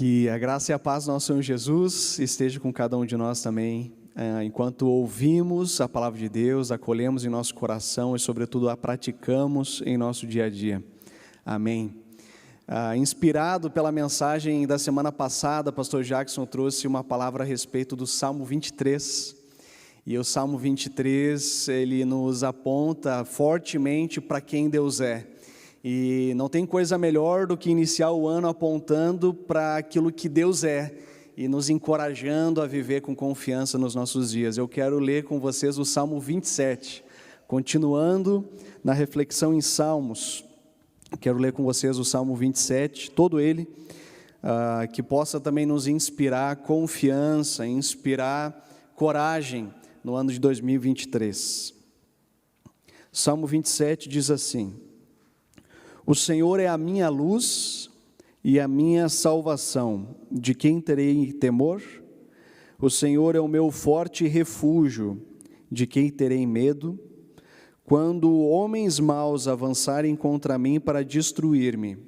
Que a graça e a paz do nosso Senhor Jesus esteja com cada um de nós também, enquanto ouvimos a palavra de Deus, acolhemos em nosso coração e, sobretudo, a praticamos em nosso dia a dia. Amém. Inspirado pela mensagem da semana passada, pastor Jackson trouxe uma palavra a respeito do Salmo 23. E o Salmo 23, ele nos aponta fortemente para quem Deus é. E não tem coisa melhor do que iniciar o ano apontando para aquilo que Deus é e nos encorajando a viver com confiança nos nossos dias. Eu quero ler com vocês o Salmo 27, continuando na reflexão em Salmos. Quero ler com vocês o Salmo 27, todo ele, que possa também nos inspirar confiança, inspirar coragem no ano de 2023. Salmo 27 diz assim: O Senhor é a minha luz e a minha salvação, de quem terei temor? O Senhor é o meu forte refúgio, de quem terei medo? Quando homens maus avançarem contra mim para destruir-me,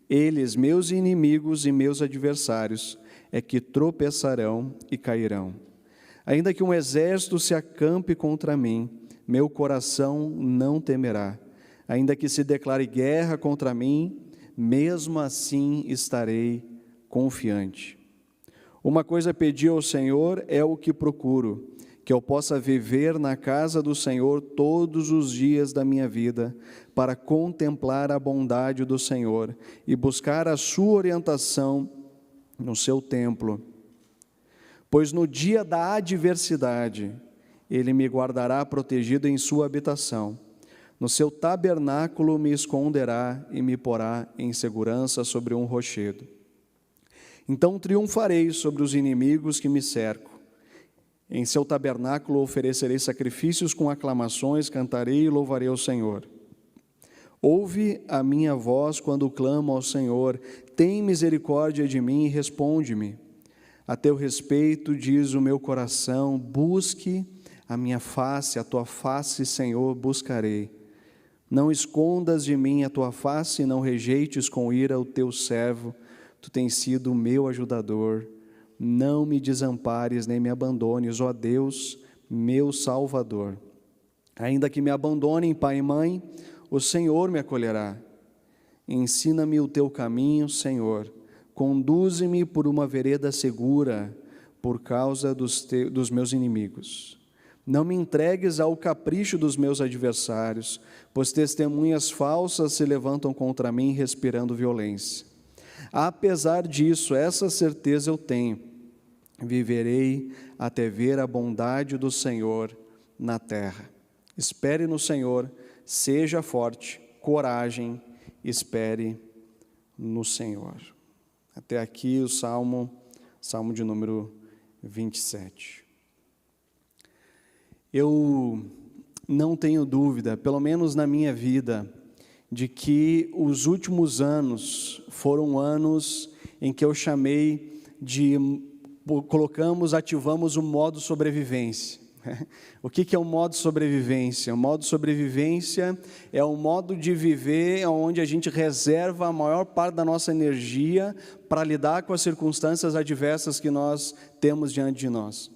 eles, meus inimigos e meus adversários, é que tropeçarão e cairão. Ainda que um exército se acampe contra mim, meu coração não temerá. Ainda que se declare guerra contra mim, mesmo assim estarei confiante. Uma coisa pedi ao Senhor, é o que procuro, que eu possa viver na casa do Senhor todos os dias da minha vida, para contemplar a bondade do Senhor e buscar a sua orientação no seu templo. Pois no dia da adversidade, Ele me guardará protegido em sua habitação. No seu tabernáculo me esconderá e me porá em segurança sobre um rochedo. Então triunfarei sobre os inimigos que me cercam. Em seu tabernáculo oferecerei sacrifícios com aclamações, cantarei e louvarei ao Senhor. Ouve a minha voz quando clamo ao Senhor, tem misericórdia de mim e responde-me. A teu respeito, diz o meu coração, busque a minha face, a tua face, Senhor, buscarei. Não escondas de mim a tua face e não rejeites com ira o teu servo. Tu tens sido o meu ajudador. Não me desampares nem me abandones, ó Deus, meu Salvador. Ainda que me abandonem pai e mãe, o Senhor me acolherá. Ensina-me o teu caminho, Senhor. Conduze-me por uma vereda segura, por causa dos meus inimigos. Não me entregues ao capricho dos meus adversários, pois testemunhas falsas se levantam contra mim, respirando violência. Apesar disso, essa certeza eu tenho: viverei até ver a bondade do Senhor na terra. Espere no Senhor, seja forte, coragem, espere no Senhor. Até aqui o Salmo de número 27. Eu não tenho dúvida, pelo menos na minha vida, de que os últimos anos foram anos em que eu chamei de, ativamos o modo sobrevivência. O que é o modo sobrevivência? O modo sobrevivência é um modo de viver onde a gente reserva a maior parte da nossa energia para lidar com as circunstâncias adversas que nós temos diante de nós.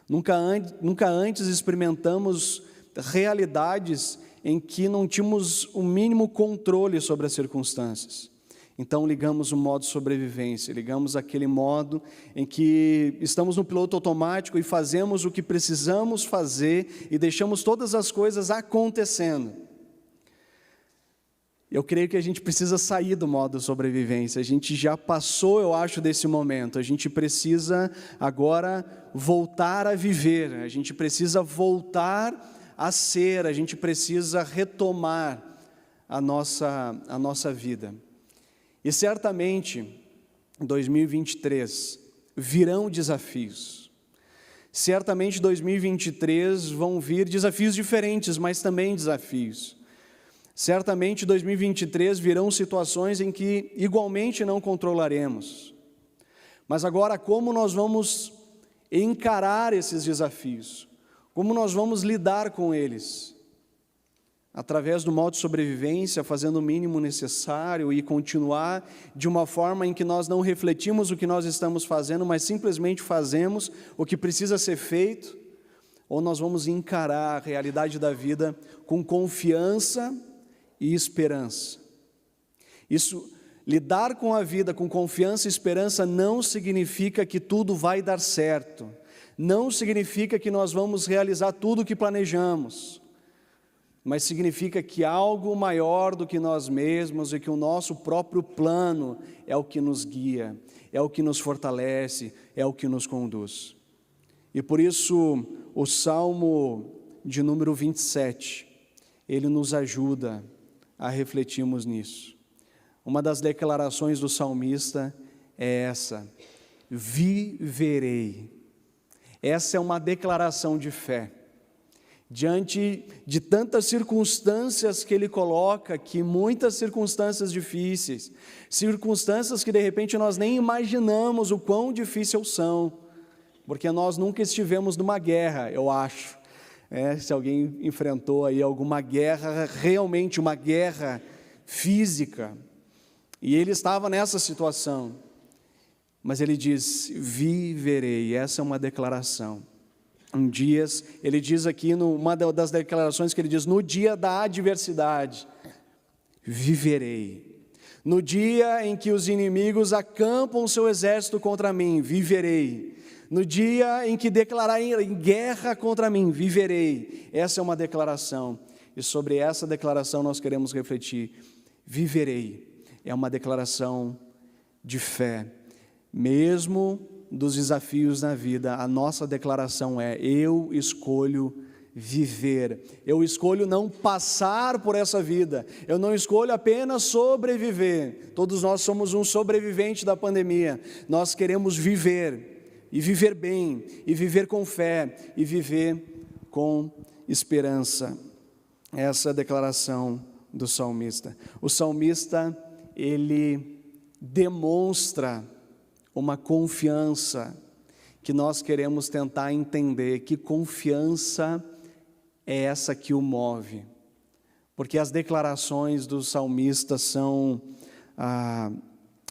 Nunca antes experimentamos realidades em que não tínhamos o mínimo controle sobre as circunstâncias. Então ligamos o modo sobrevivência, ligamos aquele modo em que estamos no piloto automático e fazemos o que precisamos fazer e deixamos todas as coisas acontecendo. Eu creio que a gente precisa sair do modo sobrevivência, a gente já passou, eu acho, desse momento, a gente precisa agora voltar a viver, a gente precisa voltar a ser, a gente precisa retomar a nossa vida. E certamente, em 2023, virão desafios. Certamente, em 2023, vão vir desafios diferentes, mas também desafios. Certamente, em 2023, virão situações em que igualmente não controlaremos. Mas agora, como nós vamos encarar esses desafios? Como nós vamos lidar com eles? através do modo de sobrevivência, fazendo o mínimo necessário e continuar de uma forma em que nós não refletimos o que nós estamos fazendo, mas simplesmente fazemos o que precisa ser feito, ou nós vamos encarar a realidade da vida com confiança e esperança. Lidar com a vida com confiança e esperança não significa que tudo vai dar certo, não significa que nós vamos realizar tudo o que planejamos, mas significa que algo maior do que nós mesmos e que o nosso próprio plano é o que nos guia, é o que nos fortalece, é o que nos conduz. E por isso o Salmo de número 27, ele nos ajuda a refletirmos nisso. Uma das declarações do salmista é essa: viverei. Essa é uma declaração de fé. Diante de tantas circunstâncias que ele coloca aqui, muitas circunstâncias difíceis, circunstâncias que de repente nós nem imaginamos o quão difíceis são, porque nós nunca estivemos numa guerra, eu acho. Se alguém enfrentou aí alguma guerra, realmente uma guerra física, e ele estava nessa situação, mas ele diz: viverei. Essa é uma declaração. Ele diz aqui, numa das declarações que ele diz: no dia da adversidade, viverei. No dia em que os inimigos acampam o seu exército contra mim, viverei. No dia em que declararem guerra contra mim, viverei. Essa é uma declaração, e sobre essa declaração nós queremos refletir. Viverei é uma declaração de fé. Mesmo dos desafios na vida, a nossa declaração é: eu escolho viver. Eu escolho não passar por essa vida. Eu não escolho apenas sobreviver. Todos nós somos um sobrevivente da pandemia. Nós queremos viver, e viver bem, e viver com fé, e viver com esperança. Essa é a declaração do salmista. O salmista, ele demonstra uma confiança que nós queremos tentar entender. Que confiança é essa que o move? Porque as declarações do salmista são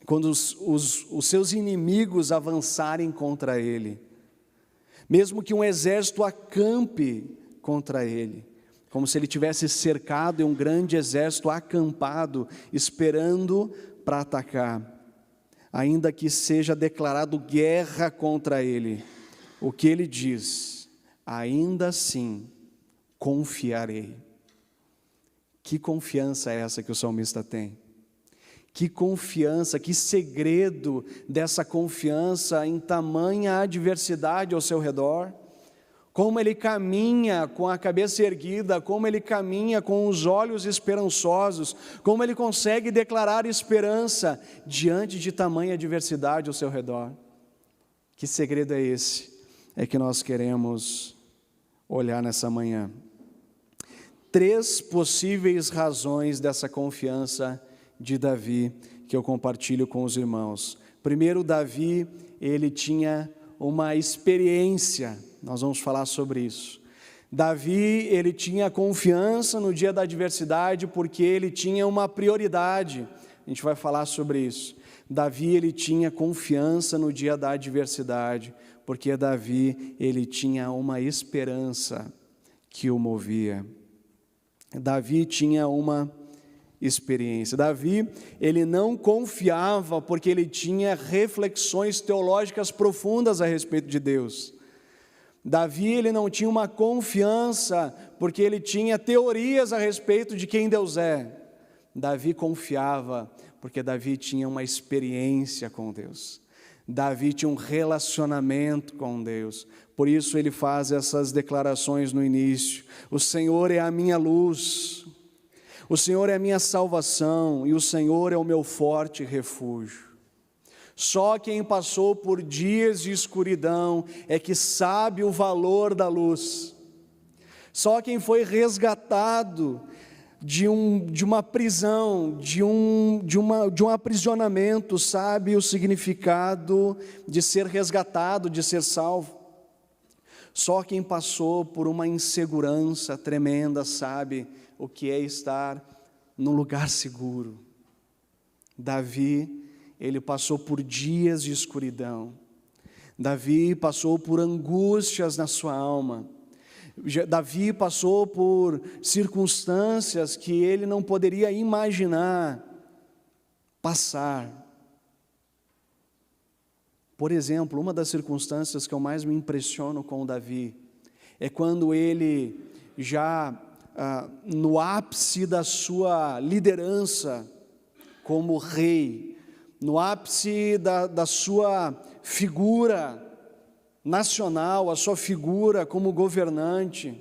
quando os seus inimigos avançarem contra ele, mesmo que um exército acampe contra ele, como se ele tivesse cercado e um grande exército acampado, esperando para atacar, ainda que seja declarado guerra contra ele, o que ele diz? Ainda assim confiarei. Que confiança é essa que o salmista tem? Que confiança, que segredo dessa confiança em tamanha adversidade ao seu redor. Como ele caminha com a cabeça erguida, como ele caminha com os olhos esperançosos, como ele consegue declarar esperança diante de tamanha adversidade ao seu redor. Que segredo é esse? É que nós queremos olhar nessa manhã. 3 possíveis razões dessa confiança de Davi, que eu compartilho com os irmãos. Primeiro, Davi, ele tinha uma experiência. Nós vamos falar sobre isso. Davi, ele tinha confiança no dia da adversidade porque ele tinha uma prioridade. A gente vai falar sobre isso. Davi, ele tinha confiança no dia da adversidade porque Davi, ele tinha uma esperança que o movia. Davi tinha uma experiência. Davi, ele não confiava porque ele tinha reflexões teológicas profundas a respeito de Deus. Davi, ele não tinha uma confiança porque ele tinha teorias a respeito de quem Deus é. Davi confiava porque Davi tinha uma experiência com Deus. Davi tinha um relacionamento com Deus. Por isso ele faz essas declarações no início: o Senhor é a minha luz, o Senhor é a minha salvação e o Senhor é o meu forte refúgio. Só quem passou por dias de escuridão é que sabe o valor da luz. Só quem foi resgatado de uma prisão, de um aprisionamento, sabe o significado de ser resgatado, de ser salvo. Só quem passou por uma insegurança tremenda sabe o que é estar num lugar seguro. Davi, ele passou por dias de escuridão. Davi passou por angústias na sua alma. Davi passou por circunstâncias que ele não poderia imaginar passar. Por exemplo, uma das circunstâncias que eu mais me impressiono com o Davi é quando ele, já no ápice da sua liderança como rei, no ápice da sua figura nacional, a sua figura como governante,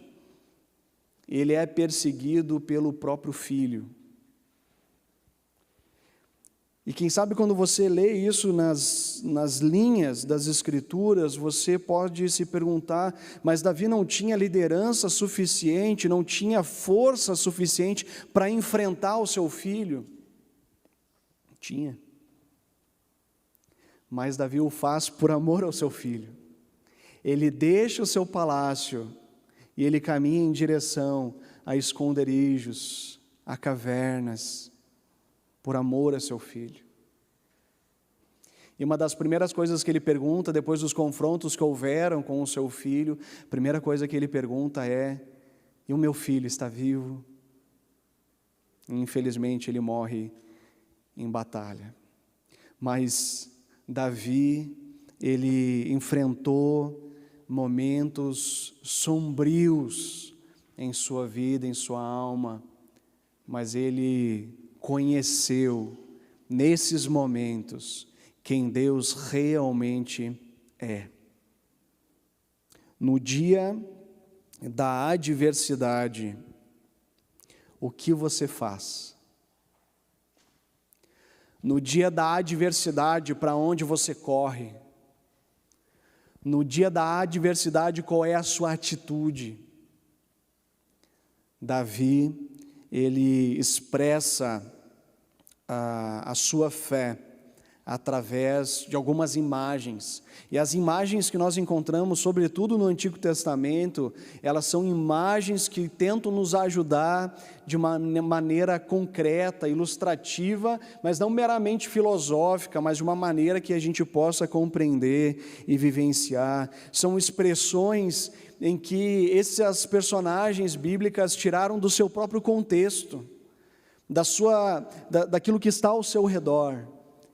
ele é perseguido pelo próprio filho. E quem sabe quando você lê isso nas linhas das Escrituras, você pode se perguntar, mas Davi não tinha liderança suficiente, não tinha força suficiente para enfrentar o seu filho? Tinha. Mas Davi o faz por amor ao seu filho. Ele deixa o seu palácio e ele caminha em direção a esconderijos, a cavernas, por amor a seu filho. E uma das primeiras coisas que ele pergunta, depois dos confrontos que houveram com o seu filho, a primeira coisa que ele pergunta é: e o meu filho está vivo? E, infelizmente ele morre em batalha. Mas Davi, ele enfrentou momentos sombrios em sua vida, em sua alma, mas ele conheceu nesses momentos quem Deus realmente é. No dia da adversidade, o que você faz? No dia da adversidade, para onde você corre? No dia da adversidade, qual é a sua atitude? Davi, ele expressa a sua fé através de algumas imagens. E as imagens que nós encontramos, sobretudo no Antigo Testamento, elas são imagens que tentam nos ajudar de uma maneira concreta, ilustrativa, mas não meramente filosófica, mas de uma maneira que a gente possa compreender e vivenciar. São expressões em que essas personagens bíblicas tiraram do seu próprio contexto, daquilo que está ao seu redor.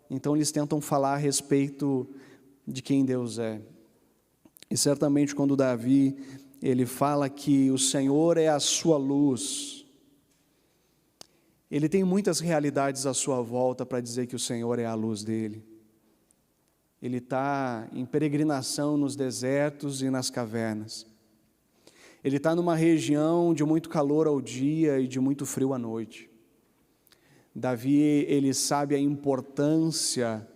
Então eles tentam falar a respeito de quem Deus é. E certamente quando Davi, ele fala que o Senhor é a sua luz, ele tem muitas realidades à sua volta para dizer que o Senhor é a luz dele. Ele está em peregrinação nos desertos e nas cavernas. Ele está numa região de muito calor ao dia e de muito frio à noite. Davi, ele sabe a importância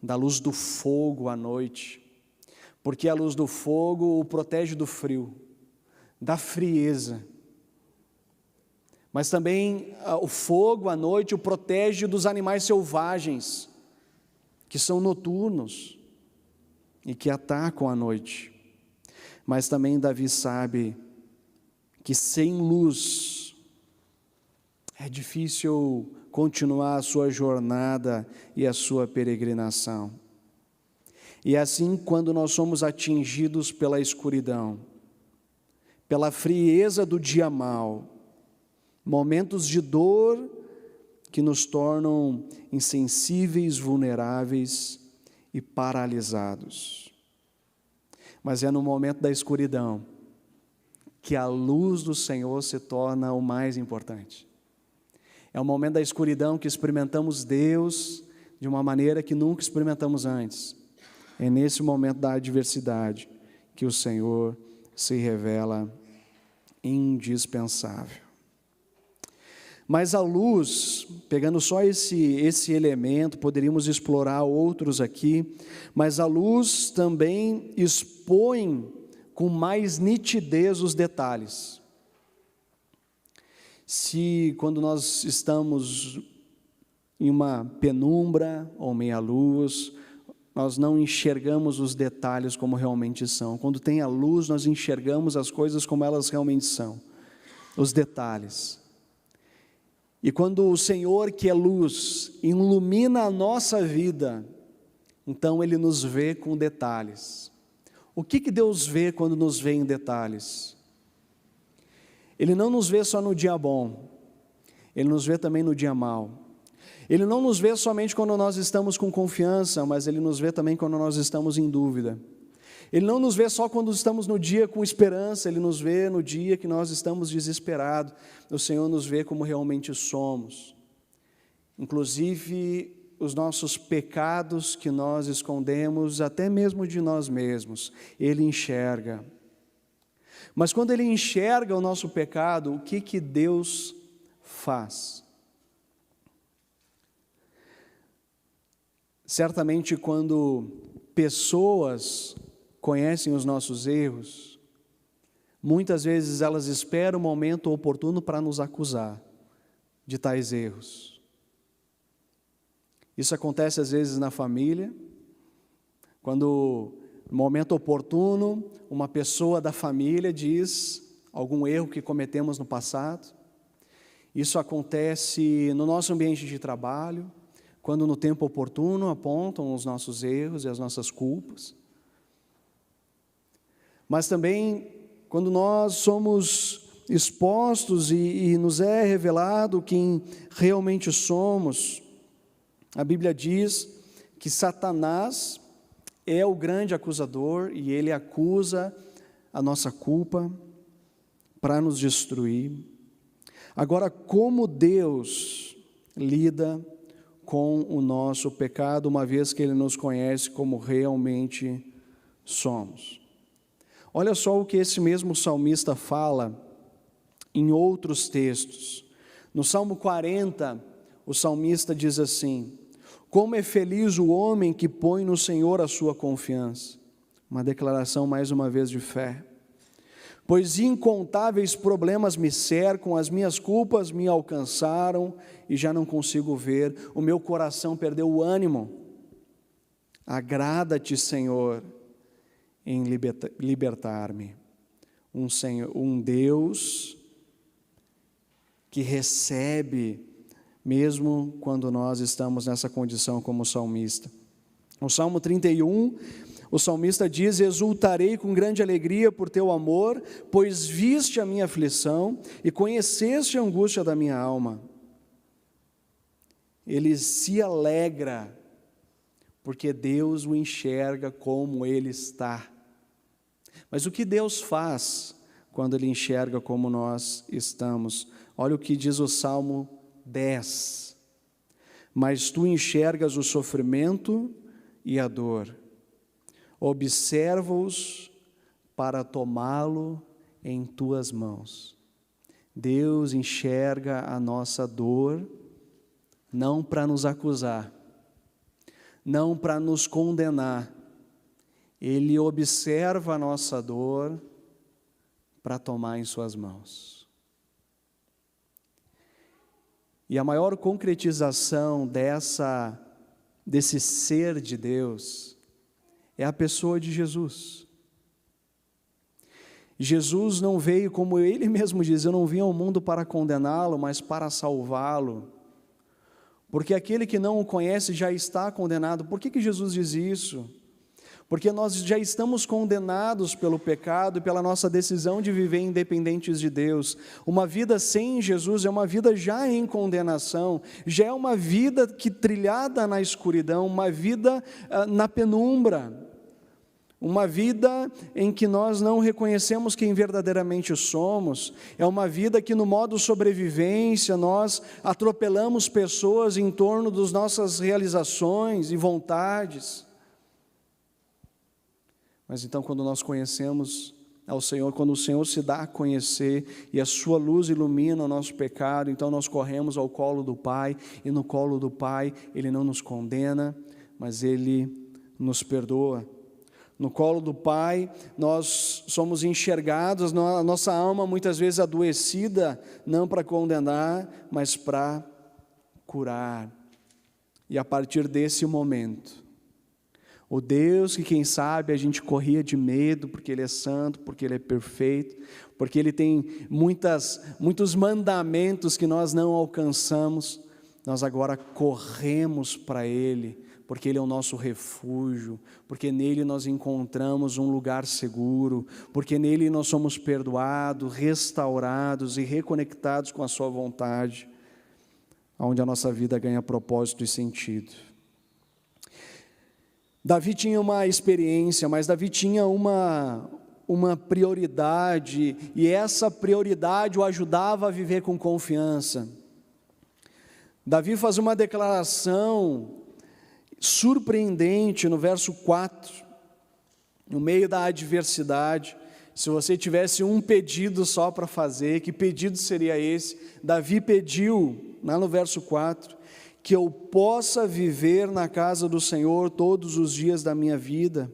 da luz do fogo à noite, porque a luz do fogo o protege do frio, da frieza. Mas também o fogo à noite o protege dos animais selvagens, que são noturnos e que atacam à noite. Mas também Davi sabe que sem luz é difícil continuar a sua jornada e a sua peregrinação. E assim, quando nós somos atingidos pela escuridão, pela frieza do dia mau, momentos de dor que nos tornam insensíveis, vulneráveis e paralisados. Mas é no momento da escuridão que a luz do Senhor se torna o mais importante. É o momento da escuridão que experimentamos Deus de uma maneira que nunca experimentamos antes. É nesse momento da adversidade que o Senhor se revela indispensável. Mas a luz, pegando só esse elemento, poderíamos explorar outros aqui, mas a luz também expõe com mais nitidez os detalhes. Se quando nós estamos em uma penumbra ou meia-luz, nós não enxergamos os detalhes como realmente são. Quando tem a luz, nós enxergamos as coisas como elas realmente são, os detalhes. E quando o Senhor, que é luz, ilumina a nossa vida, então Ele nos vê com detalhes. O que Deus vê quando nos vê em detalhes? Ele não nos vê só no dia bom, Ele nos vê também no dia mau. Ele não nos vê somente quando nós estamos com confiança, mas Ele nos vê também quando nós estamos em dúvida. Ele não nos vê só quando estamos no dia com esperança, Ele nos vê no dia que nós estamos desesperados. O Senhor nos vê como realmente somos. Inclusive, os nossos pecados que nós escondemos, até mesmo de nós mesmos, Ele enxerga. Mas quando Ele enxerga o nosso pecado, o que Deus faz? Certamente, quando pessoas conhecem os nossos erros, muitas vezes elas esperam o momento oportuno para nos acusar de tais erros. Isso acontece às vezes na família, quando no momento oportuno uma pessoa da família diz algum erro que cometemos no passado. Isso acontece no nosso ambiente de trabalho, quando no tempo oportuno apontam os nossos erros e as nossas culpas. Mas também quando nós somos expostos e nos é revelado quem realmente somos, a Bíblia diz que Satanás é o grande acusador e ele acusa a nossa culpa para nos destruir. Agora, como Deus lida com o nosso pecado, uma vez que Ele nos conhece como realmente somos? Olha só o que esse mesmo salmista fala em outros textos. No Salmo 40, o salmista diz assim: como é feliz o homem que põe no Senhor a sua confiança. Uma declaração mais uma vez de fé. Pois incontáveis problemas me cercam, as minhas culpas me alcançaram e já não consigo ver, o meu coração perdeu o ânimo. Agrada-te, Senhor, em libertar-me. Um Deus que recebe, mesmo quando nós estamos nessa condição como salmista. No Salmo 31, o salmista diz: exultarei com grande alegria por teu amor, pois viste a minha aflição e conheceste a angústia da minha alma. Ele se alegra, porque Deus o enxerga como ele está. Mas o que Deus faz quando Ele enxerga como nós estamos? Olha o que diz o Salmo 10. Mas tu enxergas o sofrimento e a dor, observa-os para tomá-lo em tuas mãos. Deus enxerga a nossa dor, não para nos acusar, não para nos condenar. Ele observa a nossa dor para tomar em suas mãos. E a maior concretização desse ser de Deus é a pessoa de Jesus. Jesus não veio, como Ele mesmo diz, eu não vim ao mundo para condená-lo, mas para salvá-lo. Porque aquele que não o conhece já está condenado. Por que Jesus diz isso? Porque nós já estamos condenados pelo pecado e pela nossa decisão de viver independentes de Deus. Uma vida sem Jesus é uma vida já em condenação, já é uma vida que trilhada na escuridão, uma vida na penumbra, uma vida em que nós não reconhecemos quem verdadeiramente somos, é uma vida que no modo sobrevivência nós atropelamos pessoas em torno das nossas realizações e vontades. Mas então, quando nós conhecemos ao Senhor, quando o Senhor se dá a conhecer e a sua luz ilumina o nosso pecado, então nós corremos ao colo do Pai, e no colo do Pai Ele não nos condena, mas Ele nos perdoa. No colo do Pai nós somos enxergados, a nossa alma muitas vezes adoecida, não para condenar, mas para curar. E a partir desse momento, O Deus que, quem sabe, a gente corria de medo, porque Ele é santo, porque Ele é perfeito, porque Ele tem muitos mandamentos que nós não alcançamos, nós agora corremos para Ele, porque Ele é o nosso refúgio, porque nele nós encontramos um lugar seguro, porque nele nós somos perdoados, restaurados e reconectados com a sua vontade, onde a nossa vida ganha propósito e sentido. Davi tinha uma experiência, mas Davi tinha uma prioridade, e essa prioridade o ajudava a viver com confiança. Davi faz uma declaração surpreendente no verso 4, no meio da adversidade. Se você tivesse um pedido só para fazer, que pedido seria esse? Davi pediu, lá no verso 4, que eu possa viver na casa do Senhor todos os dias da minha vida,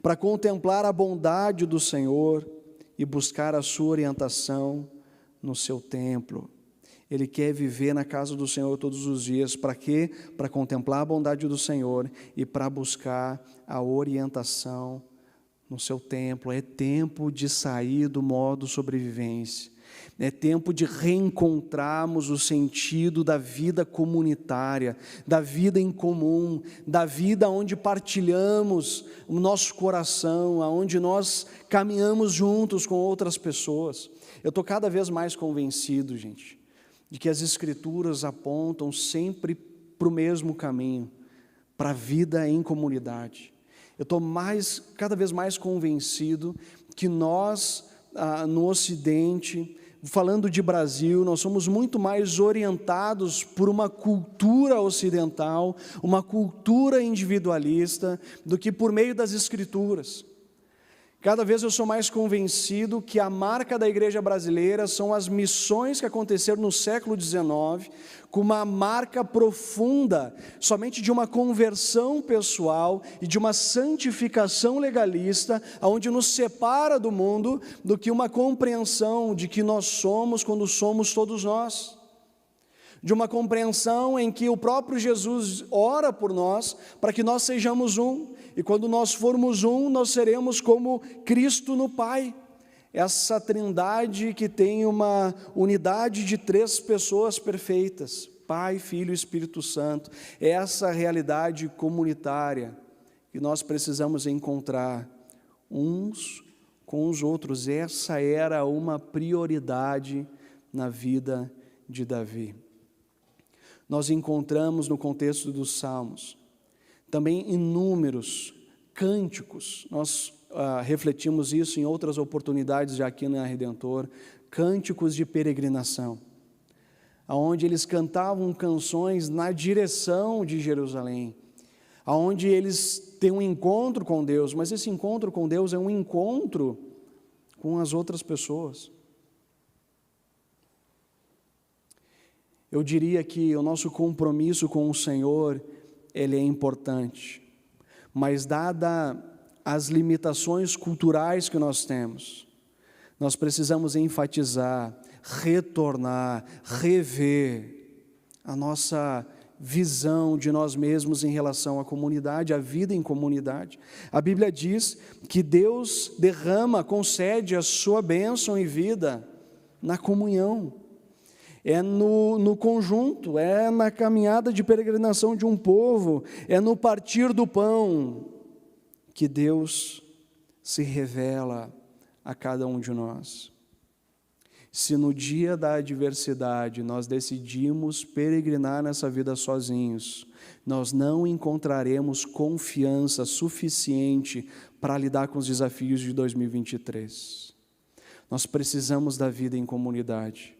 para contemplar a bondade do Senhor e buscar a sua orientação no seu templo. Ele quer viver na casa do Senhor todos os dias. Para quê? Para contemplar a bondade do Senhor e para buscar a orientação no seu templo. É tempo de sair do modo sobrevivência. É tempo de reencontrarmos o sentido da vida comunitária, da vida em comum, da vida onde partilhamos o nosso coração, onde nós caminhamos juntos com outras pessoas. Eu estou cada vez mais convencido, gente, de que as Escrituras apontam sempre para o mesmo caminho, para a vida em comunidade. Eu estou cada vez mais convencido que nós, no Ocidente, falando de Brasil, nós somos muito mais orientados por uma cultura ocidental, uma cultura individualista, do que por meio das Escrituras. Cada vez eu sou mais convencido que a marca da igreja brasileira são as missões que aconteceram no século XIX, com uma marca profunda, somente de uma conversão pessoal e de uma santificação legalista, onde nos separa do mundo, do que uma compreensão de que nós somos quando somos todos nós. De uma compreensão em que o próprio Jesus ora por nós, para que nós sejamos um, e quando nós formos um, nós seremos como Cristo no Pai. Essa trindade que tem uma unidade de 3 pessoas perfeitas, Pai, Filho e Espírito Santo. Essa realidade comunitária que nós precisamos encontrar uns com os outros. Essa era uma prioridade na vida de Davi. Nós encontramos no contexto dos Salmos também inúmeros cânticos. Nós refletimos isso em outras oportunidades já aqui na Redentor, cânticos de peregrinação, onde eles cantavam canções na direção de Jerusalém, onde eles têm um encontro com Deus, mas esse encontro com Deus é um encontro com as outras pessoas. Eu diria que o nosso compromisso com o Senhor, ele é importante, mas dada as limitações culturais que nós temos, nós precisamos enfatizar, retornar, rever a nossa visão de nós mesmos em relação à comunidade, à vida em comunidade. A Bíblia diz que Deus concede a sua bênção e vida na comunhão. É no conjunto, é na caminhada de peregrinação de um povo, é no partir do pão que Deus se revela a cada um de nós. Se no dia da adversidade nós decidimos peregrinar nessa vida sozinhos, nós não encontraremos confiança suficiente para lidar com os desafios de 2023. Nós precisamos da vida em comunidade.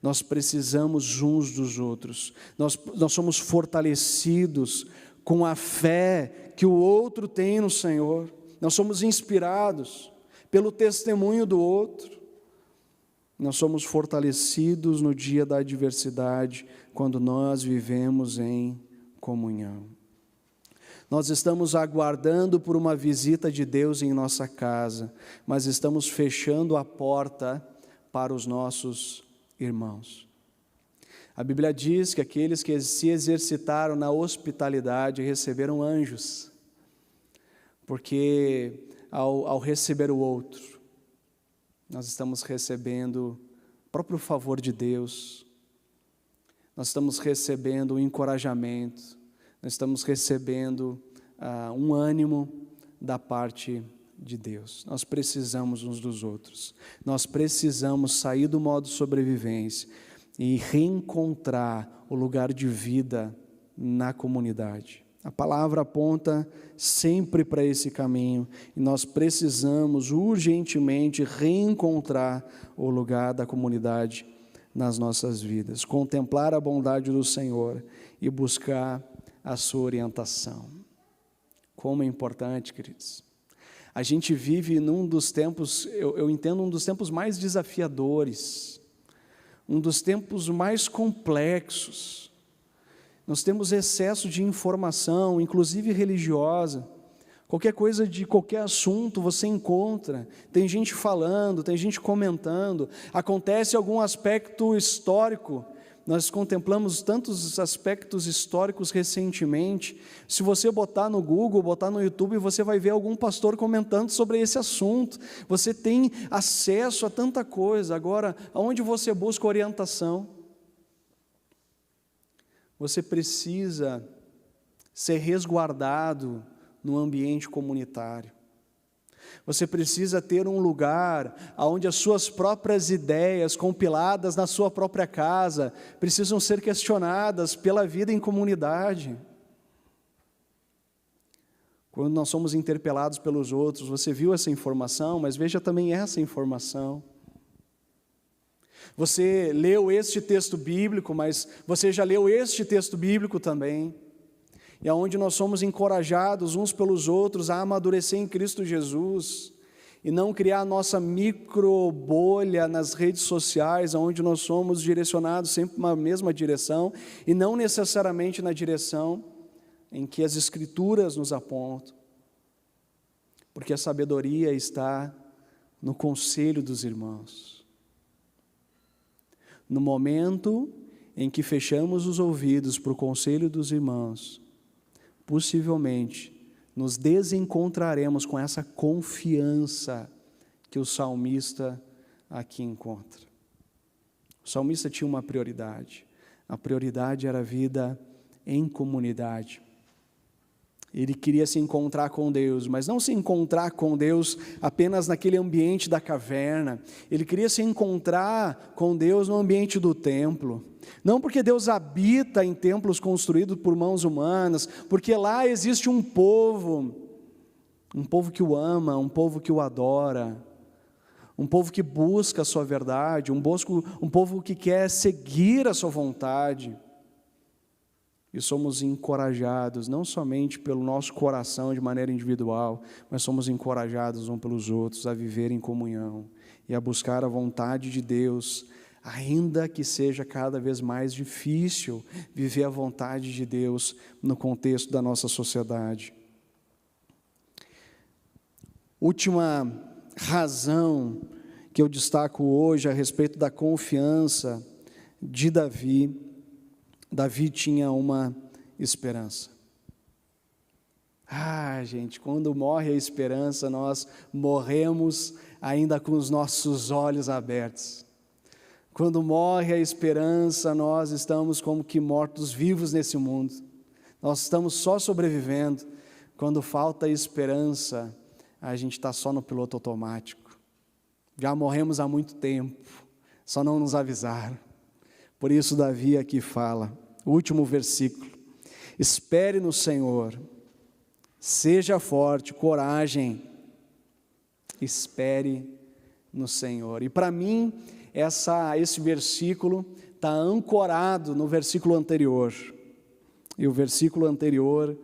Nós precisamos uns dos outros, nós somos fortalecidos com a fé que o outro tem no Senhor, nós somos inspirados pelo testemunho do outro, nós somos fortalecidos no dia da adversidade, quando nós vivemos em comunhão. Nós estamos aguardando por uma visita de Deus em nossa casa, mas estamos fechando a porta para os nossos irmãos. A Bíblia diz que aqueles que se exercitaram na hospitalidade receberam anjos. porque ao receber o outro, nós estamos recebendo o próprio favor de Deus, nós estamos recebendo um encorajamento, nós estamos recebendo um ânimo da parte de Deus. Nós precisamos uns dos outros, nós precisamos sair do modo sobrevivência e reencontrar o lugar de vida na comunidade. A palavra aponta sempre para esse caminho, e nós precisamos urgentemente reencontrar o lugar da comunidade nas nossas vidas, contemplar a bondade do Senhor e buscar a sua orientação. Como é importante, queridos. A gente vive num dos tempos, eu entendo, um dos tempos mais desafiadores, um dos tempos mais complexos. Nós temos excesso de informação, inclusive religiosa. Qualquer coisa de qualquer assunto você encontra. Tem gente falando, tem gente comentando. Acontece algum aspecto histórico. Nós contemplamos tantos aspectos históricos recentemente. Se você botar no Google, botar no YouTube, você vai ver algum pastor comentando sobre esse assunto. Você tem acesso a tanta coisa. Agora, aonde você busca orientação? Você precisa ser resguardado no ambiente comunitário. Você precisa ter um lugar onde as suas próprias ideias, compiladas na sua própria casa, precisam ser questionadas pela vida em comunidade. Quando nós somos interpelados pelos outros, você viu essa informação, mas veja também essa informação. Você leu este texto bíblico, mas você já leu este texto bíblico também. E aonde nós somos encorajados uns pelos outros a amadurecer em Cristo Jesus e não criar a nossa micro bolha nas redes sociais, onde nós somos direcionados sempre na mesma direção e não necessariamente na direção em que as Escrituras nos apontam, porque a sabedoria está no conselho dos irmãos. No momento em que fechamos os ouvidos para o conselho dos irmãos, possivelmente nos desencontraremos com essa confiança que o salmista aqui encontra. O salmista tinha uma prioridade. A prioridade era a vida em comunidade. Ele queria se encontrar com Deus, mas não se encontrar com Deus apenas naquele ambiente da caverna. Ele queria se encontrar com Deus no ambiente do templo. Não porque Deus habita em templos construídos por mãos humanas, porque lá existe um povo que o ama, um povo que o adora, um povo que busca a sua verdade, um povo que quer seguir a sua vontade. E somos encorajados, não somente pelo nosso coração de maneira individual, mas somos encorajados uns pelos outros a viver em comunhão e a buscar a vontade de Deus, ainda que seja cada vez mais difícil viver a vontade de Deus no contexto da nossa sociedade. Última razão que eu destaco hoje a respeito da confiança de Davi. Davi tinha uma esperança. Gente, quando morre a esperança, nós morremos ainda com os nossos olhos abertos. Quando morre a esperança, nós estamos como que mortos-vivos nesse mundo. Nós estamos só sobrevivendo. Quando falta a esperança, a gente está só no piloto automático. Já morremos há muito tempo, só não nos avisaram. Por isso Davi aqui fala, o último versículo: espere no Senhor, seja forte, coragem, espere no Senhor. E para mim, esse versículo está ancorado no versículo anterior. E o versículo anterior,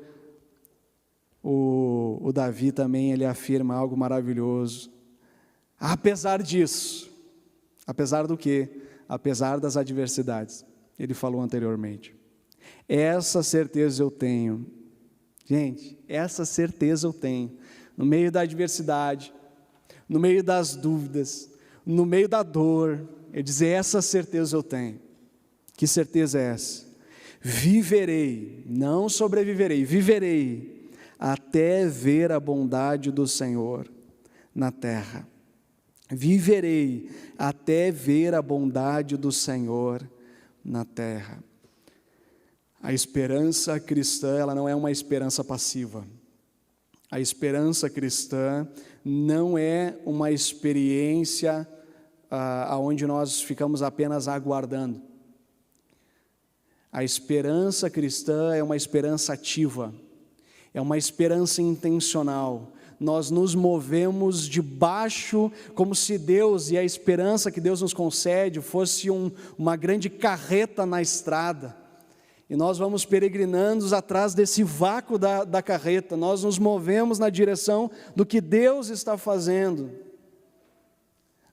o Davi também, ele afirma algo maravilhoso. Apesar disso, apesar do quê? Apesar das adversidades, ele falou anteriormente. Essa certeza eu tenho. Gente, essa certeza eu tenho. No meio da adversidade, no meio das dúvidas, no meio da dor, eu dizer, essa certeza eu tenho. Que certeza é essa? Viverei, não sobreviverei, viverei até ver a bondade do Senhor na terra. Viverei até ver a bondade do Senhor na terra. A esperança cristã, ela não é uma esperança passiva. A esperança cristã não é uma experiência onde nós ficamos apenas aguardando. A esperança cristã é uma esperança ativa, é uma esperança intencional. Nós nos movemos debaixo, como se Deus e a esperança que Deus nos concede fosse uma grande carreta na estrada. E nós vamos peregrinando atrás desse vácuo da carreta, nós nos movemos na direção do que Deus está fazendo.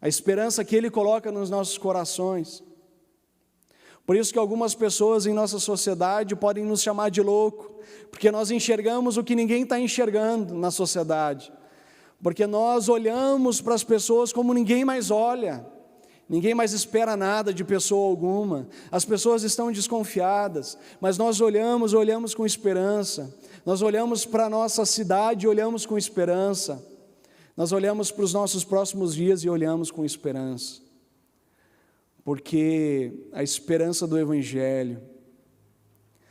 A esperança que Ele coloca nos nossos corações. Por isso que algumas pessoas em nossa sociedade podem nos chamar de louco, porque nós enxergamos o que ninguém está enxergando na sociedade, porque nós olhamos para as pessoas como ninguém mais olha, ninguém mais espera nada de pessoa alguma, as pessoas estão desconfiadas, mas nós olhamos com esperança, nós olhamos para a nossa cidade e olhamos com esperança, nós olhamos para os nossos próximos dias e olhamos com esperança, porque a esperança do Evangelho,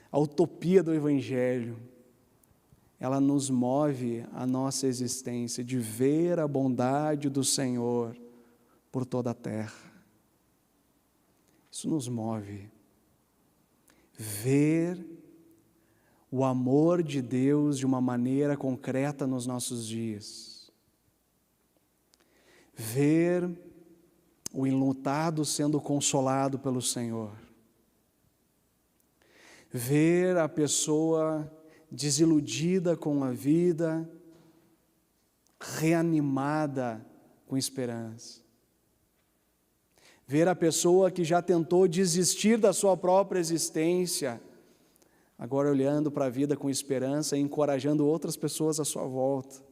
a utopia do Evangelho, ela nos move a nossa existência de ver a bondade do Senhor por toda a terra. Isso nos move. Ver o amor de Deus de uma maneira concreta nos nossos dias. Ver o enlutado sendo consolado pelo Senhor. Ver a pessoa desiludida com a vida, reanimada com esperança. Ver a pessoa que já tentou desistir da sua própria existência, agora olhando para a vida com esperança e encorajando outras pessoas à sua volta.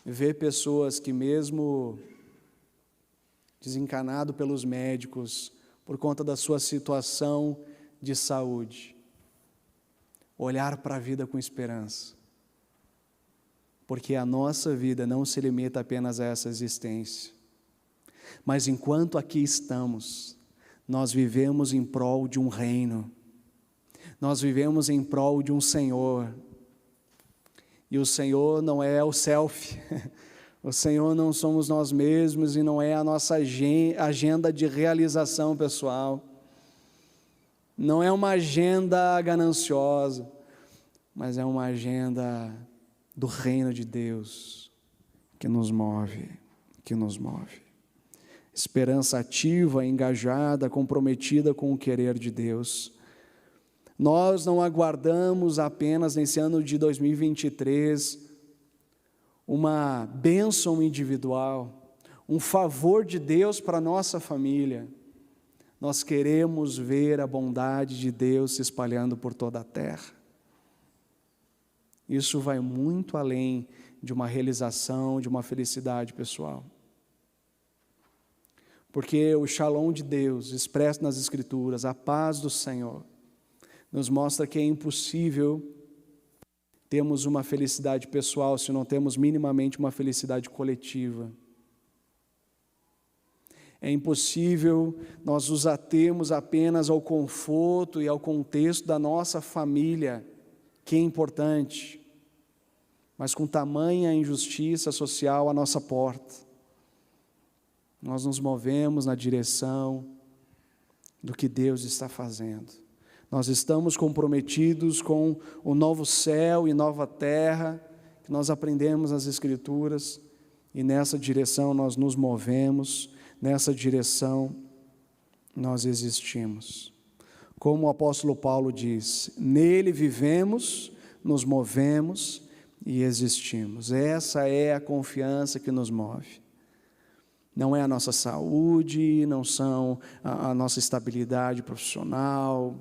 Ver pessoas que mesmo desencanado pelos médicos, por conta da sua situação de saúde, olhar para a vida com esperança, porque a nossa vida não se limita apenas a essa existência, mas enquanto aqui estamos, nós vivemos em prol de um reino, nós vivemos em prol de um Senhor, e o Senhor não é o selfie, o Senhor não somos nós mesmos e não é a nossa agenda de realização pessoal, não é uma agenda gananciosa, mas é uma agenda do reino de Deus que nos move, Esperança ativa, engajada, comprometida com o querer de Deus. Nós não aguardamos apenas nesse ano de 2023 uma bênção individual, um favor de Deus para a nossa família. Nós queremos ver a bondade de Deus se espalhando por toda a terra. Isso vai muito além de uma realização, de uma felicidade pessoal. Porque o shalom de Deus, expresso nas Escrituras, a paz do Senhor, nos mostra que é impossível termos uma felicidade pessoal se não temos minimamente uma felicidade coletiva. É impossível nós nos atermos apenas ao conforto e ao contexto da nossa família, que é importante, mas com tamanha injustiça social à nossa porta. Nós nos movemos na direção do que Deus está fazendo. Nós estamos comprometidos com o novo céu e nova terra, que nós aprendemos nas Escrituras, e nessa direção nós nos movemos, nessa direção nós existimos. Como o apóstolo Paulo diz, nele vivemos, nos movemos e existimos. Essa é a confiança que nos move. Não é a nossa saúde, não são a nossa estabilidade profissional,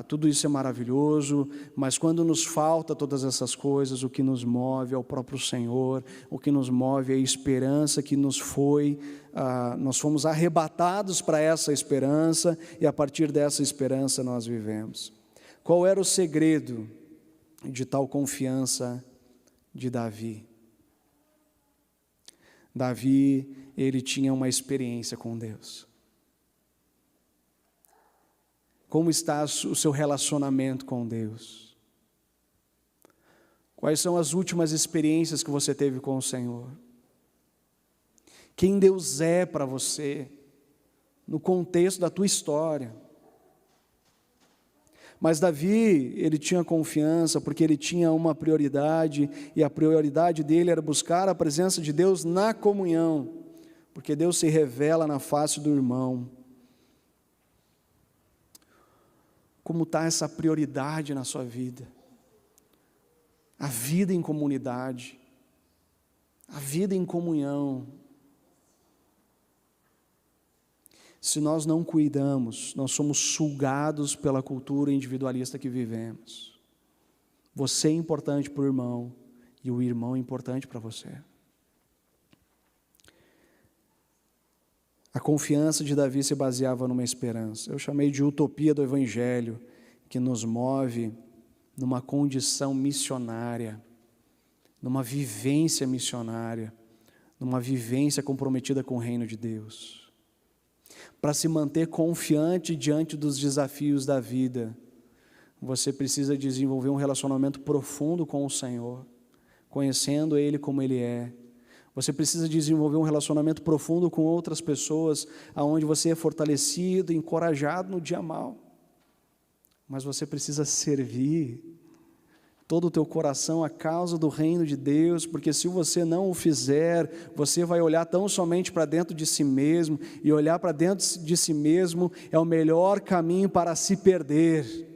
tudo isso é maravilhoso, mas quando nos falta todas essas coisas, o que nos move é o próprio Senhor, o que nos move é a esperança que nós fomos arrebatados para essa esperança, e a partir dessa esperança nós vivemos. Qual era o segredo de tal confiança de Davi. Davi, ele tinha uma experiência com Deus. Como está o seu relacionamento com Deus? Quais são as últimas experiências que você teve com o Senhor? Quem Deus é para você, no contexto da tua história. Mas Davi, ele tinha confiança porque ele tinha uma prioridade, e a prioridade dele era buscar a presença de Deus na comunhão, porque Deus se revela na face do irmão. Como está essa prioridade na sua vida? A vida em comunidade, a vida em comunhão. Se nós não cuidamos, nós somos sugados pela cultura individualista que vivemos. Você é importante para o irmão, e o irmão é importante para você. A confiança de Davi se baseava numa esperança. Eu chamei de utopia do Evangelho, que nos move numa condição missionária, numa vivência missionária, numa vivência comprometida com o reino de Deus. Para se manter confiante diante dos desafios da vida, você precisa desenvolver um relacionamento profundo com o Senhor, conhecendo Ele como Ele é. Você precisa desenvolver um relacionamento profundo com outras pessoas, aonde você é fortalecido, encorajado no dia mau. Mas você precisa servir todo o teu coração à causa do reino de Deus, porque se você não o fizer, você vai olhar tão somente para dentro de si mesmo, e olhar para dentro de si mesmo é o melhor caminho para se perder.